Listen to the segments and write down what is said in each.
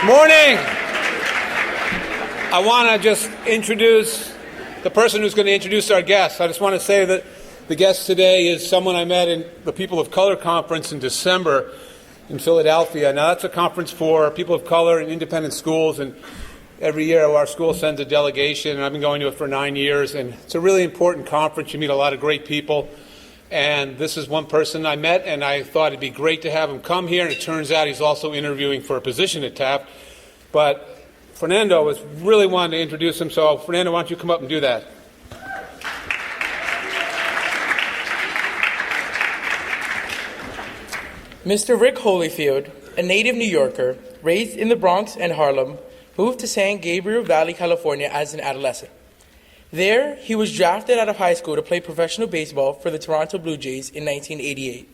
Morning. I want to just introduce the person who's going to introduce our guests. I just want to say that the guest today is someone I met in the People of Color Conference in December in Philadelphia. Now, that's a conference for people of color in independent schools, and every year our school sends a delegation, and I've been going to it for 9 years, and it's a really important conference. You meet a lot of great people, and this is one person I met, and I thought it'd be great to have him come here, and it turns out he's also interviewing for a position at Taft. But Fernando was really wanting to introduce him, so Fernando, why don't you come up and do that? Mr. Rick Holyfield, a native New Yorker, raised in the Bronx and Harlem, moved to San Gabriel Valley, California as an adolescent. There, he was drafted out of high school to play professional baseball for the Toronto Blue Jays in 1988.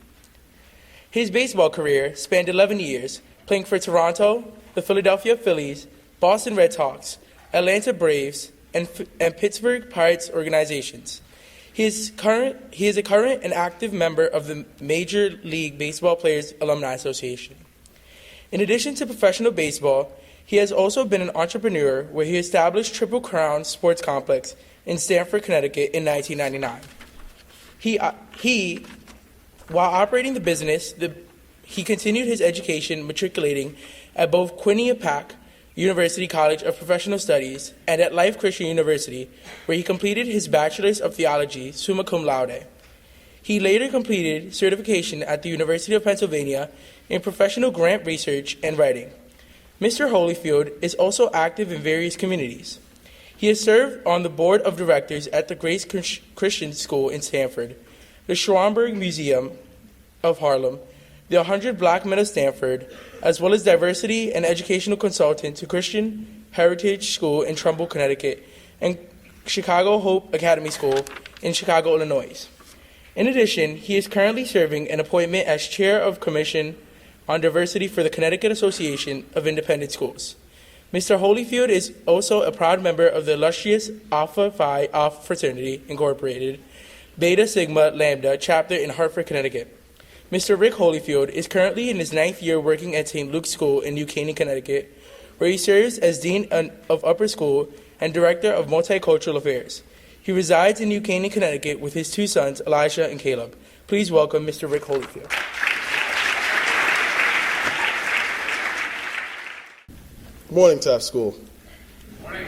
His baseball career spanned 11 years, playing for Toronto, the Philadelphia Phillies, Boston Red Sox, Atlanta Braves, and Pittsburgh Pirates organizations. He is a current and active member of the Major League Baseball Players Alumni Association. In addition to professional baseball, he has also been an entrepreneur where he established Triple Crown Sports Complex in Stamford, Connecticut in 1999. While operating the business, he continued his education matriculating at both Quinnipiac University College of Professional Studies and at Life Christian University, where he completed his Bachelor's of Theology summa cum laude. He later completed certification at the University of Pennsylvania in professional grant research and writing. Mr. Holyfield is also active in various communities. He has served on the board of directors at the Grace Christian School in Stamford, the Schwanberg Museum of Harlem, the 100 Black Men of Stamford, as well as diversity and educational consultant to Christian Heritage School in Trumbull, Connecticut, and Chicago Hope Academy School in Chicago, Illinois. In addition, he is currently serving an appointment as chair of Commission on Diversity for the Connecticut Association of Independent Schools. Mr. Holyfield is also a proud member of the illustrious Alpha Phi Alpha Fraternity, Incorporated, Beta Sigma Lambda chapter in Hartford, Connecticut. Mr. Rick Holyfield is currently in his 9th year working at St. Luke's School in New Canaan, Connecticut, where he serves as Dean of Upper School and Director of Multicultural Affairs. He resides in New Canaan, Connecticut with his 2 sons, Elijah and Caleb. Please welcome Mr. Rick Holyfield. Good morning, Taft School. Good morning.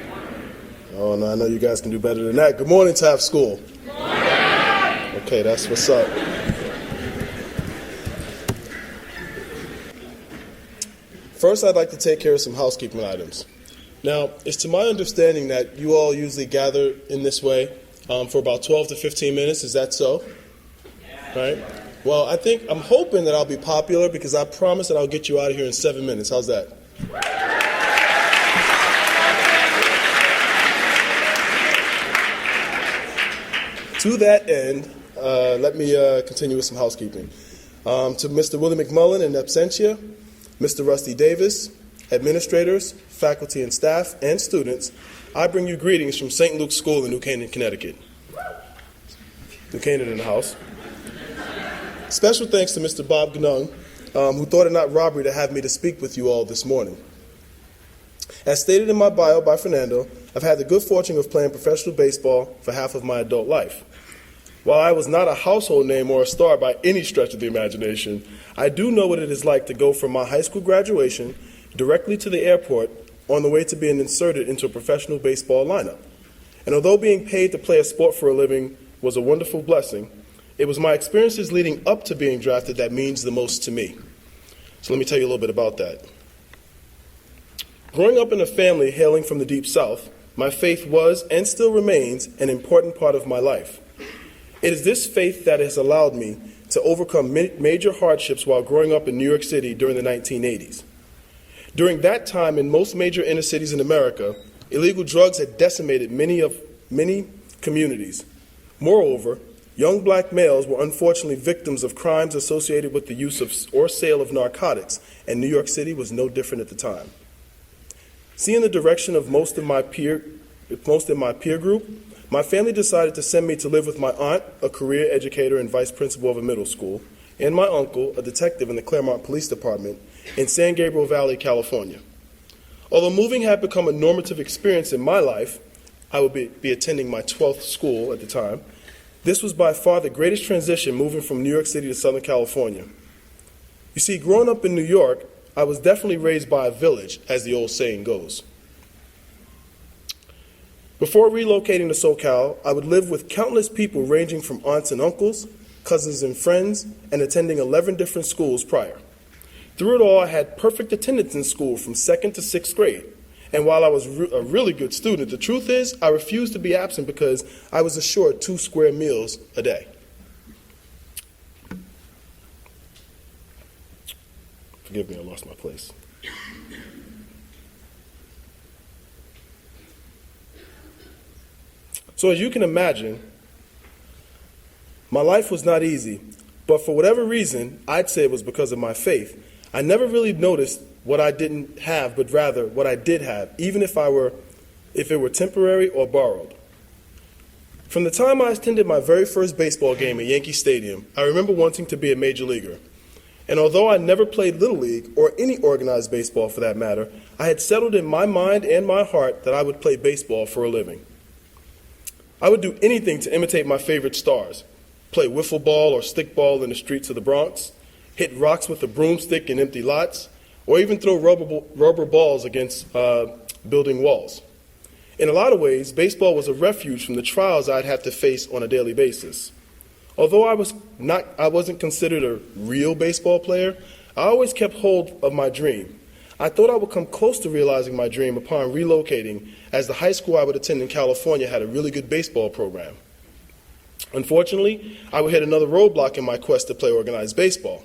Oh, no, I know you guys can do better than that. Good morning, Taft School. Good morning. Okay, that's what's up. First, I'd like to take care of some housekeeping items. Now, it's to my understanding that you all usually gather in this way for about 12 to 15 minutes. Is that so? Yeah. Right? Well, I'm hoping that I'll be popular because I promise that I'll get you out of here in 7 minutes. How's that? To that end, let me continue with some housekeeping. To Mr. Willie McMullen in absentia, Mr. Rusty Davis, administrators, faculty and staff, and students, I bring you greetings from St. Luke's School in New Canaan, Connecticut. New Canaan in the house. Special thanks to Mr. Bob Gnung, who thought it not robbery to have me to speak with you all this morning. As stated in my bio by Fernando, I've had the good fortune of playing professional baseball for half of my adult life. While I was not a household name or a star by any stretch of the imagination, I do know what it is like to go from my high school graduation directly to the airport on the way to being inserted into a professional baseball lineup. And although being paid to play a sport for a living was a wonderful blessing, it was my experiences leading up to being drafted that means the most to me. So let me tell you a little bit about that. Growing up in a family hailing from the Deep South, my faith was and still remains an important part of my life. It is this faith that has allowed me to overcome major hardships while growing up in New York City during the 1980s. During that time, in most major inner cities in America, illegal drugs had decimated many communities. Moreover, young black males were unfortunately victims of crimes associated with the use of or sale of narcotics, and New York City was no different at the time. Seeing the direction of most in my peer group, my family decided to send me to live with my aunt, a career educator and vice principal of a middle school, and my uncle, a detective in the Claremont Police Department, in San Gabriel Valley, California. Although moving had become a normative experience in my life, I would be attending my 12th school at the time. This was by far the greatest transition, moving from New York City to Southern California. You see, growing up in New York, I was definitely raised by a village, as the old saying goes. Before relocating to SoCal, I would live with countless people ranging from aunts and uncles, cousins and friends, and attending 11 different schools prior. Through it all, I had perfect attendance in school from 2nd to 6th grade. And while I was a really good student, the truth is I refused to be absent because I was assured 2 square meals a day. Forgive me, I lost my place. So as you can imagine, my life was not easy, but for whatever reason, I'd say it was because of my faith. I never really noticed what I didn't have, but rather what I did have, even if it were temporary or borrowed. From the time I attended my very first baseball game at Yankee Stadium, I remember wanting to be a major leaguer. And although I never played Little League, or any organized baseball for that matter, I had settled in my mind and my heart that I would play baseball for a living. I would do anything to imitate my favorite stars, play wiffle ball or stickball in the streets of the Bronx, hit rocks with a broomstick in empty lots, or even throw rubber balls against building walls. In a lot of ways, baseball was a refuge from the trials I'd have to face on a daily basis. Although I wasn't considered a real baseball player, I always kept hold of my dream. I thought I would come close to realizing my dream upon relocating, as the high school I would attend in California had a really good baseball program. Unfortunately, I would hit another roadblock in my quest to play organized baseball.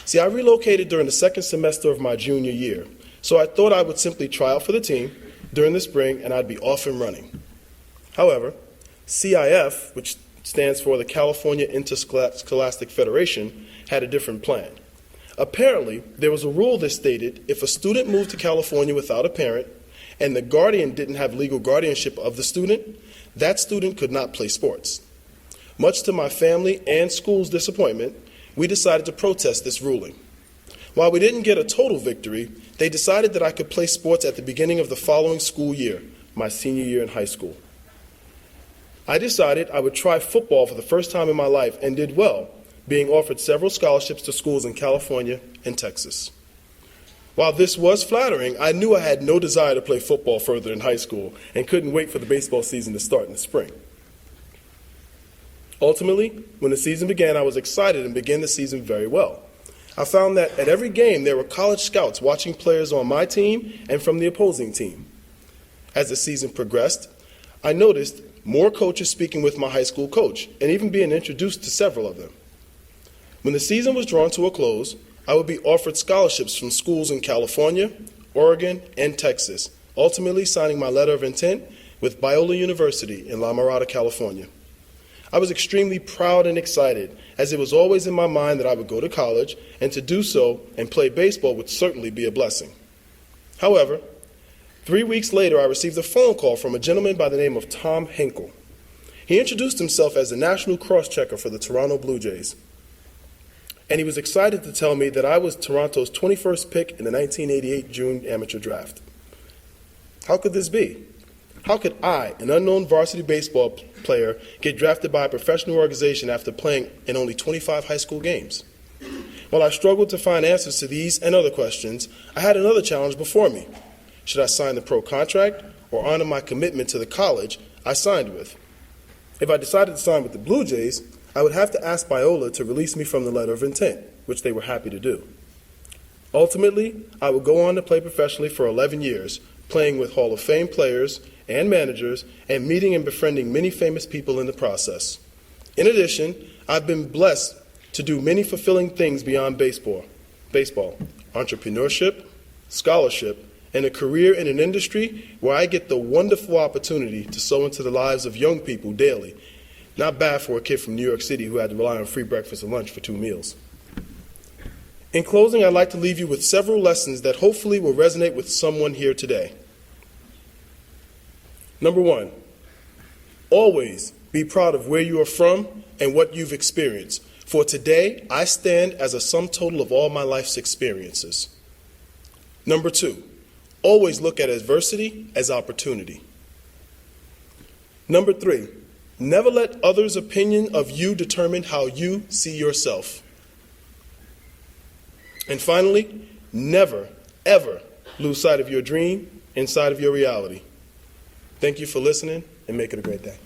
See, I relocated during the second semester of my junior year, so I thought I would simply try out for the team during the spring and I'd be off and running. However, CIF, which stands for the California Interscholastic Federation, had a different plan. Apparently, there was a rule that stated if a student moved to California without a parent and the guardian didn't have legal guardianship of the student, that student could not play sports. Much to my family and school's disappointment, we decided to protest this ruling. While we didn't get a total victory, they decided that I could play sports at the beginning of the following school year, my senior year in high school. I decided I would try football for the first time in my life and did well, being offered several scholarships to schools in California and Texas. While this was flattering, I knew I had no desire to play football further in high school and couldn't wait for the baseball season to start in the spring. Ultimately, when the season began, I was excited and began the season very well. I found that at every game there were college scouts watching players on my team and from the opposing team. As the season progressed, I noticed more coaches speaking with my high school coach and even being introduced to several of them. When the season was drawn to a close, I would be offered scholarships from schools in California, Oregon, and Texas, ultimately signing my letter of intent with Biola University in La Mirada, California. I was extremely proud and excited, as it was always in my mind that I would go to college, and to do so and play baseball would certainly be a blessing. However, 3 weeks later, I received a phone call from a gentleman by the name of Tom Henkel. He introduced himself as the national cross-checker for the Toronto Blue Jays, and he was excited to tell me that I was Toronto's 21st pick in the 1988 June amateur draft. How could this be? How could I, an unknown varsity baseball player, get drafted by a professional organization after playing in only 25 high school games? While I struggled to find answers to these and other questions, I had another challenge before me. Should I sign the pro contract or honor my commitment to the college I signed with? If I decided to sign with the Blue Jays, I would have to ask Biola to release me from the letter of intent, which they were happy to do. Ultimately, I would go on to play professionally for 11 years, playing with Hall of Fame players and managers, and meeting and befriending many famous people in the process. In addition, I've been blessed to do many fulfilling things beyond baseball, entrepreneurship, scholarship, and a career in an industry where I get the wonderful opportunity to sow into the lives of young people daily. Not bad for a kid from New York City who had to rely on free breakfast and lunch for 2 meals. In closing, I'd like to leave you with several lessons that hopefully will resonate with someone here today. Number 1, always be proud of where you are from and what you've experienced. For today, I stand as a sum total of all my life's experiences. Number 2, Always look at adversity as opportunity. Number 3, never let others' opinion of you determine how you see yourself. And finally, never, ever lose sight of your dream inside of your reality. Thank you for listening, and make it a great day.